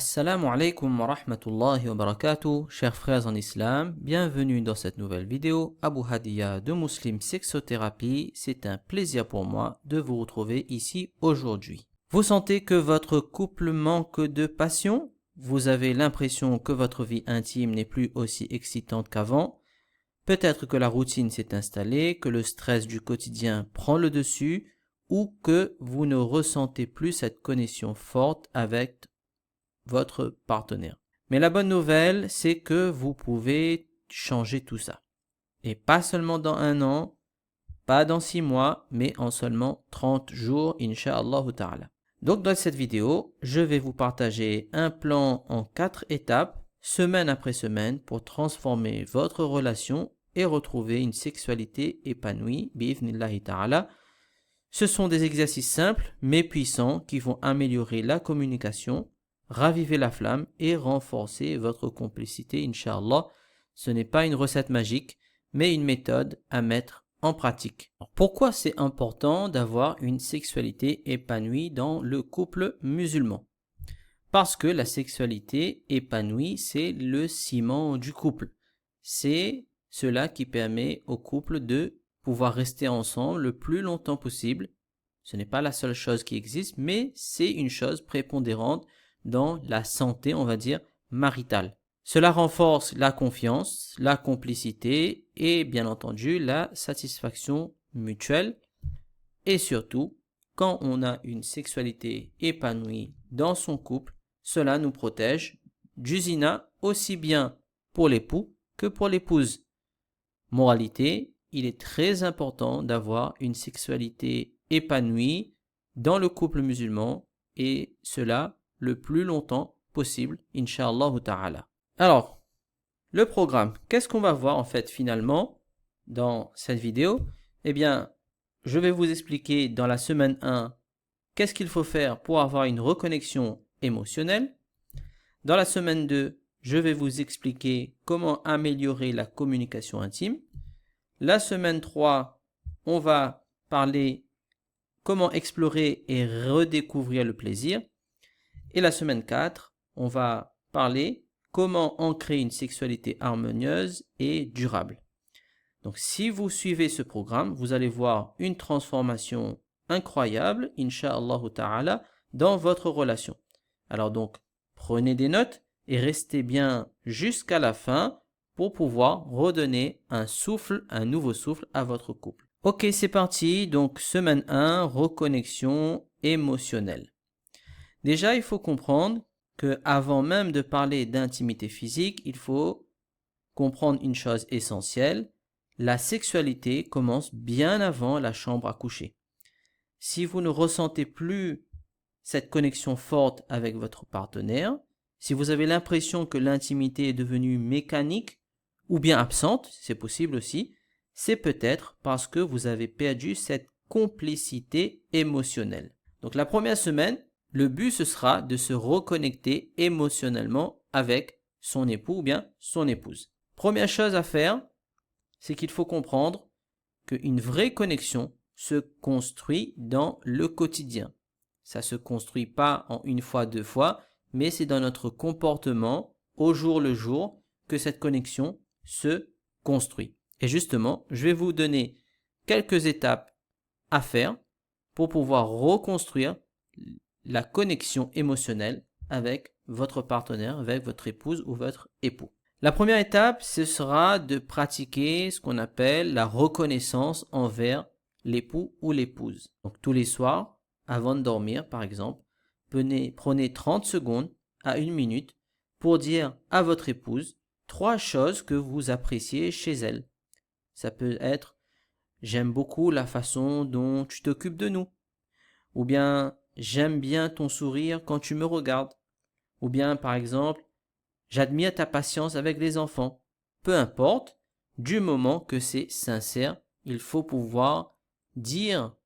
Assalamu alaikum wa rahmatullahi wa barakatuh, chers frères en islam, bienvenue dans cette nouvelle vidéo. Abu Hadiya de Muslim Sexothérapie, c'est un plaisir pour moi de vous retrouver ici aujourd'hui. Vous sentez que votre couple manque de passion? Vous avez l'impression que votre vie intime n'est plus aussi excitante qu'avant? Peut-être que la routine s'est installée, que le stress du quotidien prend le dessus ou que vous ne ressentez plus cette connexion forte avec votre partenaire. Mais la bonne nouvelle, c'est que vous pouvez changer tout ça. Et pas seulement dans 1 an, pas dans 6 mois, mais en seulement 30 jours, incha'Allah ta'ala. Donc dans cette vidéo, je vais vous partager un plan en 4 étapes, semaine après semaine, pour transformer votre relation et retrouver une sexualité épanouie, bi'ithnillahi ta'ala. Ce sont des exercices simples, mais puissants, qui vont améliorer la communication, raviver la flamme et renforcer votre complicité, incha'Allah. Ce n'est pas une recette magique, mais une méthode à mettre en pratique. Alors, pourquoi c'est important d'avoir une sexualité épanouie dans le couple musulman? Parce que la sexualité épanouie, c'est le ciment du couple. C'est cela qui permet au couple de pouvoir rester ensemble le plus longtemps possible. Ce n'est pas la seule chose qui existe, mais c'est une chose prépondérante dans la santé, on va dire, maritale. Cela renforce la confiance, la complicité et bien entendu la satisfaction mutuelle. Et surtout, quand on a une sexualité épanouie dans son couple, cela nous protège du zina aussi bien pour l'époux que pour l'épouse. Moralité, il est très important d'avoir une sexualité épanouie dans le couple musulman et cela le plus longtemps possible, incha'Allah ta'ala. Alors, le programme, qu'est-ce qu'on va voir en fait finalement dans cette vidéo? Eh bien, je vais vous expliquer dans la semaine 1 qu'est-ce qu'il faut faire pour avoir une reconnexion émotionnelle. Dans la semaine 2, je vais vous expliquer comment améliorer la communication intime. La semaine 3, on va parler comment explorer et redécouvrir le plaisir. Et la semaine 4, on va parler comment ancrer une sexualité harmonieuse et durable. Donc si vous suivez ce programme, vous allez voir une transformation incroyable, incha'Allah ta'ala, dans votre relation. Alors donc, prenez des notes et restez bien jusqu'à la fin pour pouvoir redonner un nouveau souffle à votre couple. Ok, c'est parti. Donc, semaine 1, reconnexion émotionnelle. Déjà, il faut comprendre que avant même de parler d'intimité physique, il faut comprendre une chose essentielle. La sexualité commence bien avant la chambre à coucher. Si vous ne ressentez plus cette connexion forte avec votre partenaire, si vous avez l'impression que l'intimité est devenue mécanique ou bien absente, c'est possible aussi, c'est peut-être parce que vous avez perdu cette complicité émotionnelle. Donc la première semaine, le but ce sera de se reconnecter émotionnellement avec son époux ou bien son épouse. Première chose à faire, c'est qu'il faut comprendre qu'une vraie connexion se construit dans le quotidien. Ça ne se construit pas en 1 fois, 2 fois, mais c'est dans notre comportement au jour le jour que cette connexion se construit. Et justement, je vais vous donner quelques étapes à faire pour pouvoir reconstruire la connexion émotionnelle avec votre partenaire, avec votre épouse ou votre époux. La première étape, ce sera de pratiquer ce qu'on appelle la reconnaissance envers l'époux ou l'épouse. Donc tous les soirs, avant de dormir par exemple, prenez 30 secondes à 1 minute pour dire à votre épouse 3 choses que vous appréciez chez elle. Ça peut être « J'aime beaucoup la façon dont tu t'occupes de nous » ou bien « J'aime bien ton sourire quand tu me regardes » ou bien par exemple « J'admire ta patience avec les enfants ». Peu importe, du moment que c'est sincère, il faut pouvoir dire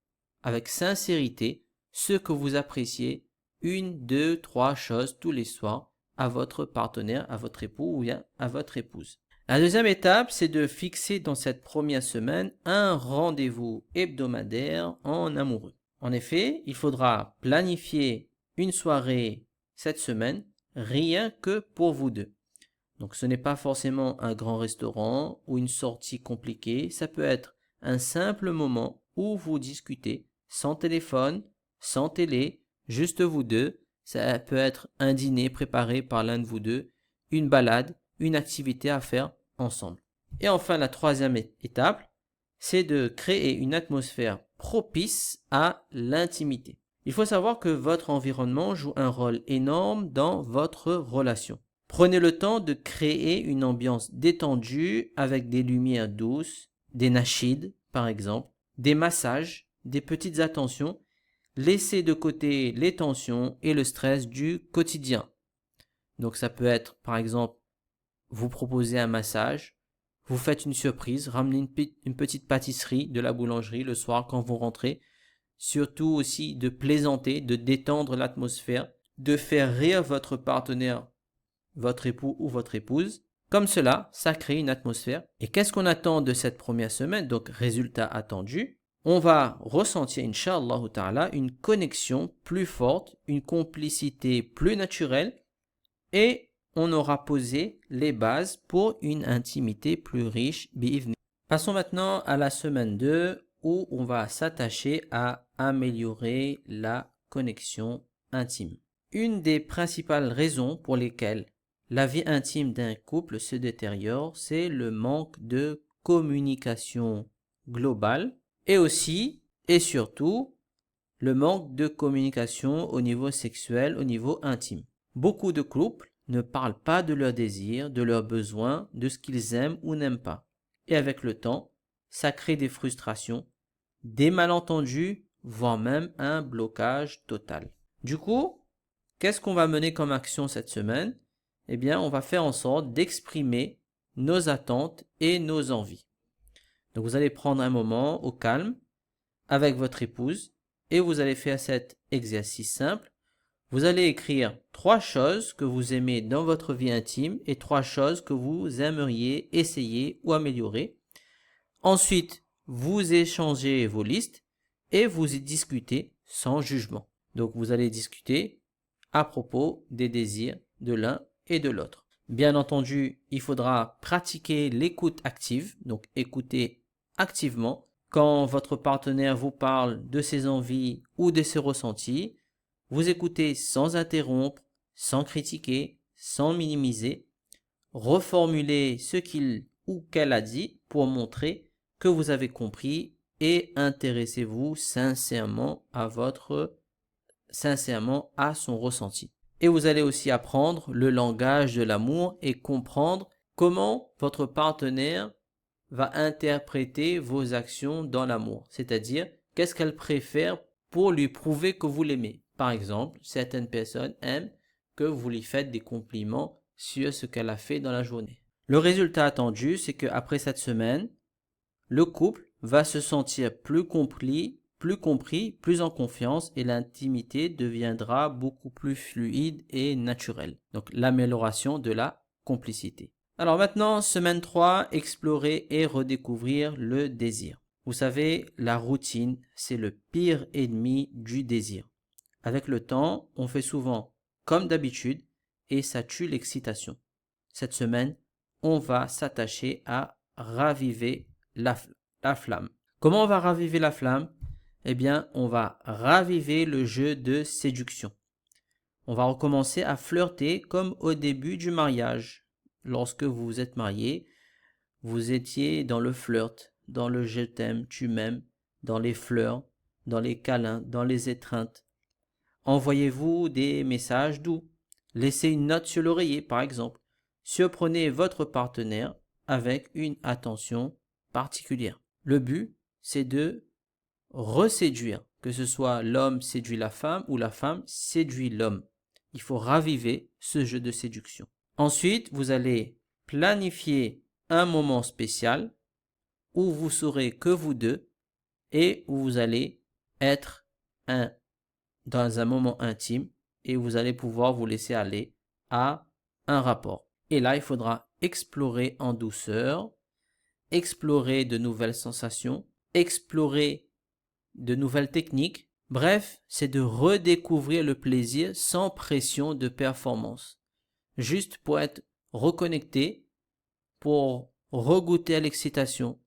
avec sincérité ce que vous appréciez, 1, 2, 3 choses tous les soirs à votre partenaire, à votre époux ou bien à votre épouse. La deuxième étape, c'est de fixer dans cette première semaine un rendez-vous hebdomadaire en amoureux. En effet, il faudra planifier une soirée cette semaine, rien que pour vous deux. Donc ce n'est pas forcément un grand restaurant ou une sortie compliquée, ça peut être un simple moment où vous discutez sans téléphone, sans télé, juste vous deux. Ça peut être un dîner préparé par l'un de vous deux, une balade, une activité à faire ensemble. Et enfin, la troisième étape, c'est de créer une atmosphère propice à l'intimité. Il faut savoir que votre environnement joue un rôle énorme dans votre relation. Prenez le temps de créer une ambiance détendue avec des lumières douces, des nasheeds par exemple, des massages, des petites attentions. Laissez de côté les tensions et le stress du quotidien. Donc ça peut être par exemple, vous proposez un massage, vous faites une surprise, ramenez une petite pâtisserie de la boulangerie le soir quand vous rentrez. Surtout aussi de plaisanter, de détendre l'atmosphère, de faire rire votre partenaire, votre époux ou votre épouse. Comme cela, ça crée une atmosphère. Et qu'est-ce qu'on attend de cette première semaine? Donc, résultat attendu. On va ressentir, Inch'Allah ta'ala, une connexion plus forte, une complicité plus naturelle et on aura posé les bases pour une intimité plus riche, bi'idhni. Passons maintenant à la semaine 2 où on va s'attacher à améliorer la connexion intime. Une des principales raisons pour lesquelles la vie intime d'un couple se détériore, c'est le manque de communication globale et aussi et surtout le manque de communication au niveau sexuel, au niveau intime. Beaucoup de couples ne parlent pas de leurs désirs, de leurs besoins, de ce qu'ils aiment ou n'aiment pas. Et avec le temps, ça crée des frustrations, des malentendus, voire même un blocage total. Du coup, qu'est-ce qu'on va mener comme action cette semaine? Eh bien, on va faire en sorte d'exprimer nos attentes et nos envies. Donc, vous allez prendre un moment au calme avec votre épouse et vous allez faire cet exercice simple. Vous allez écrire 3 choses que vous aimez dans votre vie intime et 3 choses que vous aimeriez essayer ou améliorer. Ensuite, vous échangez vos listes et vous y discutez sans jugement. Donc, vous allez discuter à propos des désirs de l'un et de l'autre. Bien entendu, il faudra pratiquer l'écoute active, donc écouter activement. Quand votre partenaire vous parle de ses envies ou de ses ressentis, vous écoutez sans interrompre, sans critiquer, sans minimiser. Reformulez ce qu'il ou qu'elle a dit pour montrer que vous avez compris et intéressez-vous sincèrement à son ressenti. Et vous allez aussi apprendre le langage de l'amour et comprendre comment votre partenaire va interpréter vos actions dans l'amour. C'est-à-dire, qu'est-ce qu'elle préfère pour lui prouver que vous l'aimez. Par exemple, certaines personnes aiment que vous lui faites des compliments sur ce qu'elle a fait dans la journée. Le résultat attendu, c'est qu'après cette semaine, le couple va se sentir plus compris, plus en confiance et l'intimité deviendra beaucoup plus fluide et naturelle. Donc l'amélioration de la complicité. Alors maintenant, semaine 3, explorer et redécouvrir le désir. Vous savez, la routine, c'est le pire ennemi du désir. Avec le temps, on fait souvent comme d'habitude et ça tue l'excitation. Cette semaine, on va s'attacher à raviver la flamme. Comment on va raviver la flamme? Eh bien, on va raviver le jeu de séduction. On va recommencer à flirter comme au début du mariage. Lorsque vous vous êtes marié, vous étiez dans le flirt, dans le je t'aime, tu m'aimes, dans les fleurs, dans les câlins, dans les étreintes. Envoyez-vous des messages doux. Laissez une note sur l'oreiller, par exemple. Surprenez votre partenaire avec une attention particulière. Le but, c'est de reséduire, que ce soit l'homme séduit la femme ou la femme séduit l'homme. Il faut raviver ce jeu de séduction. Ensuite, vous allez planifier un moment spécial où vous serez que vous deux et où vous allez être dans un moment intime et vous allez pouvoir vous laisser aller à un rapport. Et là, il faudra explorer en douceur, explorer de nouvelles sensations, explorer de nouvelles techniques. Bref, c'est de redécouvrir le plaisir sans pression de performance. juste pour être reconnecté, pour regoûter à l'excitation,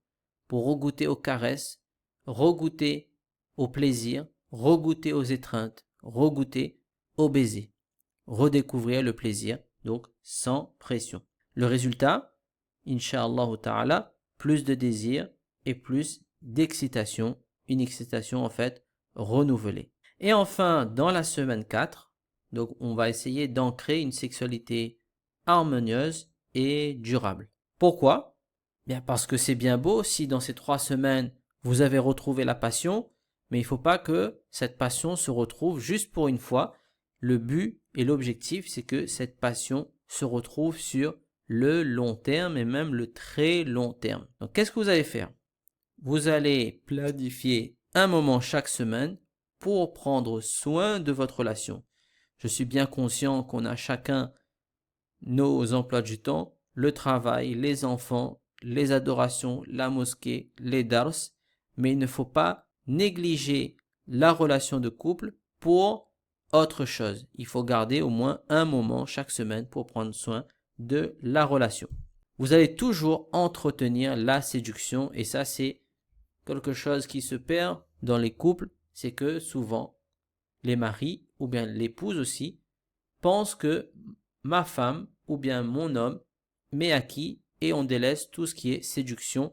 pour regoûter aux caresses, regoûter au plaisir, regoûter aux étreintes, regoûter au baiser, redécouvrir le plaisir, donc sans pression. Le résultat, Inch'Allah ta'ala, plus de désir et plus d'excitation, une excitation en fait renouvelée. Et enfin, dans la semaine 4, donc on va essayer d'ancrer une sexualité harmonieuse et durable. Pourquoi? Bien parce que c'est bien beau si dans ces 3 semaines vous avez retrouvé la passion, mais il ne faut pas que cette passion se retrouve juste pour une fois. Le but et l'objectif, c'est que cette passion se retrouve sur le long terme et même le très long terme. Donc qu'est-ce que vous allez faire? Vous allez planifier un moment chaque semaine pour prendre soin de votre relation. Je suis bien conscient qu'on a chacun nos emplois du temps, le travail, les enfants, les adorations, la mosquée, les dars, mais il ne faut pas négliger la relation de couple pour autre chose. Il faut garder au moins un moment chaque semaine pour prendre soin de la relation. Vous allez toujours entretenir la séduction et ça c'est quelque chose qui se perd dans les couples, c'est que souvent les maris ou bien l'épouse aussi pensent que ma femme ou bien mon homme m'est acquis et on délaisse tout ce qui est séduction.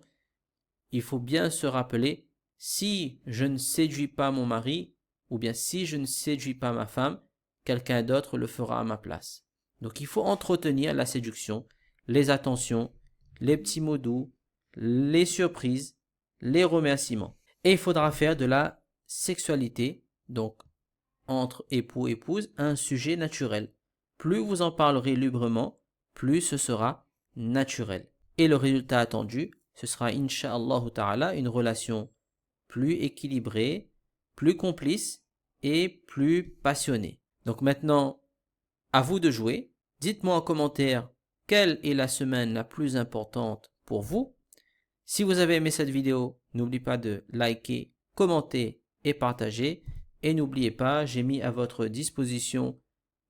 Il faut bien se rappeler, si je ne séduis pas mon mari ou bien si je ne séduis pas ma femme, quelqu'un d'autre le fera à ma place. Donc il faut entretenir la séduction, les attentions, les petits mots doux, les surprises, les remerciements. Et il faudra faire de la sexualité, donc entre époux et épouse, un sujet naturel. Plus vous en parlerez librement, plus ce sera naturel. Et le résultat attendu, ce sera Inch'Allah ta'ala une relation plus équilibrée, plus complice et plus passionnée. Donc maintenant, à vous de jouer. Dites-moi en commentaire quelle est la semaine la plus importante pour vous. Si vous avez aimé cette vidéo, n'oubliez pas de liker, commenter et partager. Et n'oubliez pas, j'ai mis à votre disposition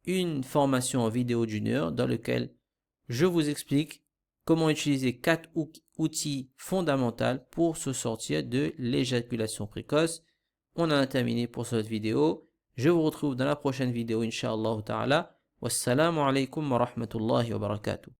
une formation en vidéo d'une heure dans laquelle je vous explique comment utiliser 4 outils fondamentaux pour se sortir de l'éjaculation précoce. On en a terminé pour cette vidéo. Je vous retrouve dans la prochaine vidéo, Inch'Allah ta'ala. Wassalamu alaikum wa rahmatullahi wa barakatuh.